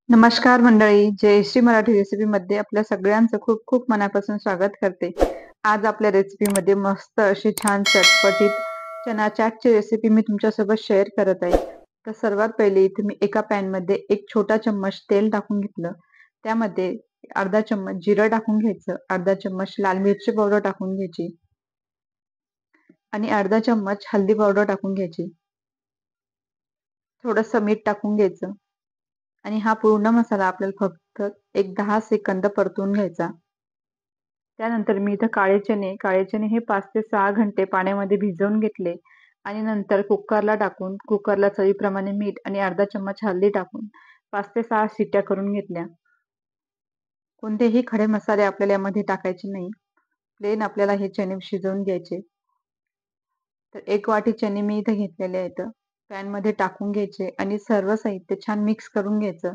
नमस्कार मंडळी, जयश्री मराठी रेसिपीमध्ये आपल्या सगळ्यांचं खूप खूप मनापासून स्वागत करते. आज आपल्या रेसिपीमध्ये मस्त अशी छान चटपटीत चना चाटची रेसिपी मी तुमच्यासोबत शेअर करत आहे. तर सर्वात पहिले इथे मी एका पॅनमध्ये एक छोटा चम्मच तेल टाकून घेतलं. त्यामध्ये अर्धा चम्मच जिरं टाकून घ्यायचं, अर्धा चम्मच लाल मिरची पावडर टाकून घ्यायची आणि अर्धा चम्मच हळदी पावडर टाकून घ्यायची. थोडंसं मीठ टाकून घ्यायचं आणि हा पूर्ण मसाला आपल्याला फक्त एक 10 सेकंद परतून घ्यायचा. त्यानंतर मी इथं काळे चणे हे 5 ते 6 घंटे पाण्यामध्ये भिजवून घेतले आणि नंतर कुकरला टाकून कुकरला चवीप्रमाणे मीठ आणि अर्धा चम्मच हळदी टाकून 5 ते 6 शिट्ट्या करून घेतल्या. कोणतेही खडे मसाले आपल्याला यामध्ये टाकायचे नाही. प्लेन आपल्याला हे चणे शिजवून घ्यायचे. तर 1 वाटी चणे मी इथे घेतलेले आहेत. पॅनमध्ये टाकून घ्यायचे आणि सर्व साहित्य छान मिक्स करून घ्यायचं.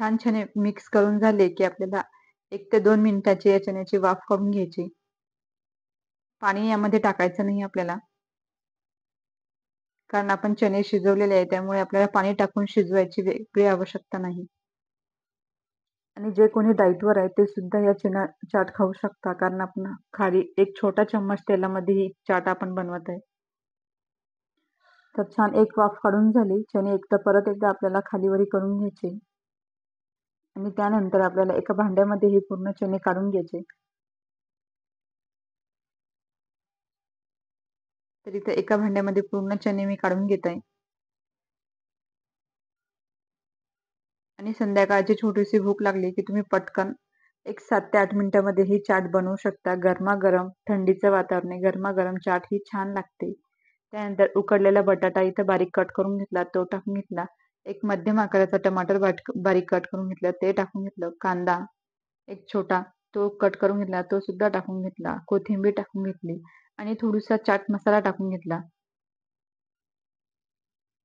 छान चणे मिक्स करून झाले की आपल्याला 1 ते 2 मिनिटाची या चण्याची वाफ काढून घ्यायची. पाणी यामध्ये टाकायचं नाही आपल्याला. कारण आपण चणे शिजवलेले आहे त्यामुळे आपल्याला पाणी टाकून शिजवायची वेगळी आवश्यकता नाही. आणि जे कोणी डाएटवर आहे ते सुद्धा या चना चाट खाऊ शकता कारण आपण खाली एक छोटा चम्मच तेलामध्ये ही चाट आपण बनवत आहे. तर छान एक वाफ काढून झाली. चणे परत एकदा आपल्याला खालीवरी करून घ्यायचे. आणि त्यानंतर आपल्याला एका भांड्यामध्ये हे पूर्ण चणे काढून घ्यायचे. तर इथे एका भांड्यामध्ये पूर्ण चणे मी काढून घेत आहे. आणि संध्याकाळची छोटीशी भूक लागली की तुम्ही पटकन एक 7 ते 8 मिनिटांमध्ये ही चाट बनवू शकता. गरमागरम थंडीचं वातावरण आहे, गरमागरम चाट ही छान लागते. त्यानंतर उकडलेला बटाटा इथं बारीक कट करून घेतला, तो टाकून घेतला. एक मध्यम आकाराचा टमाटर बारीक कट करून घेतला, ते टाकून घेतलं. कांदा एक छोटा तो कट करून घेतला, तो सुद्धा टाकून घेतला. कोथिंबीर टाकून घेतली आणि थोडासा चाट मसाला टाकून घेतला.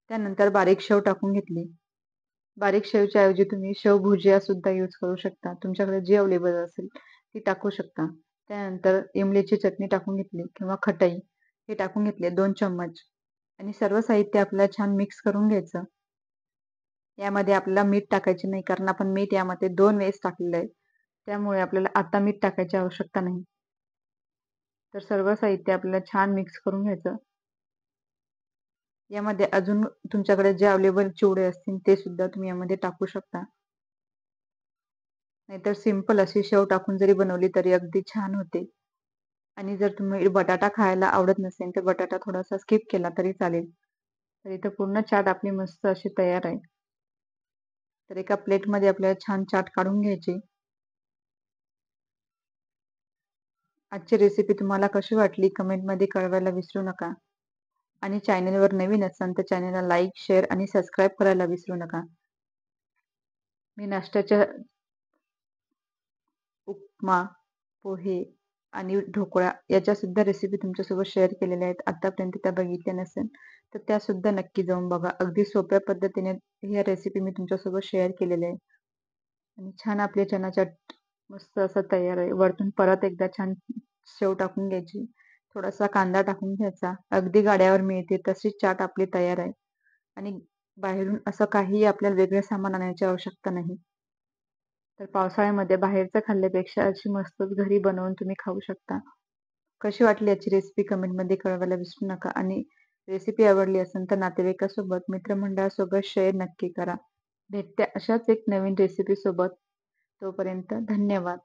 त्यानंतर बारीक शेव टाकून घेतली. बारीक शेवच्या ऐवजी तुम्ही शेव भुजिया सुद्धा यूज करू शकता. तुमच्याकडे जी अवेलेबल असेल ती टाकू शकता. त्यानंतर इमलीची चटणी टाकून घेतली किंवा खटाई हे टाकून घेतले 2 चम्मच आणि सर्व साहित्य आपल्याला छान मिक्स करून घ्यायचं. यामध्ये आपल्याला मीठ टाकायचे नाही कारण आपण मीठ यामध्ये 2 वेळेस टाकलेलं आहे. त्यामुळे आपल्याला आता मीठ टाकायची आवश्यकता नाही. तर सर्व साहित्य आपल्याला छान मिक्स करून घ्यायचं. यामध्ये अजून तुमच्याकडे जे अवेलेबल चिवडे असतील ते सुद्धा तुम्ही यामध्ये टाकू शकता. नाहीतर सिंपल अशी शेव टाकून जरी बनवली तरी अगदी छान होते. आणि जर तुम्ही बटाटा खायला आवडत नसेल तर बटाटा थोडासा स्किप केला तरी चालेल. तर इथं पूर्ण चाट आपली मस्त अशी तयार आहे. तर एका प्लेटमध्ये आपल्याला छान चाट काढून घ्यायची. आजची रेसिपी तुम्हाला कशी वाटली कमेंटमध्ये कळवायला विसरू नका. आणि चॅनलवर नवीन असाल तर चॅनलला लाईक, शेअर आणि सबस्क्राईब करायला विसरू नका. मी नाश्त्याच्या उपमा, पोहे आणि ढोकळा याच्या सुद्धा रेसिपी तुमच्यासोबत शेअर केलेल्या आहेत. आतापर्यंत त्या बघितल्या नसेल तर त्या सुद्धा नक्की जाऊन बघा. अगदी सोप्या पद्धतीने ह्या रेसिपी मी तुमच्यासोबत शेअर केलेल्या आहे. आणि छान आपली चना चाट मस्त असा तयार आहे. वरतून परत एकदा छान शेव टाकून घ्यायची. थोडासा कांदा टाकून घ्यायचा. अगदी गाड्यावर मिळते तशी चाट आपली तयार आहे. आणि बाहेरून असं काहीही आपल्याला वेगळं सामान आणायची आवश्यकता नाही. तर पावसाळ्यामध्ये बाहेरचं खाल्ल्यापेक्षा अशी मस्तच घरी बनवून तुम्ही खाऊ शकता. कशी वाटली याची रेसिपी कमेंटमध्ये कळवायला विसरू नका. आणि रेसिपी आवडली असेल तर नातेवाईकासोबत, मित्रमंडळासोबत शेअर नक्की करा. भेटते अशाच एक नवीन रेसिपी सोबत. तोपर्यंत धन्यवाद.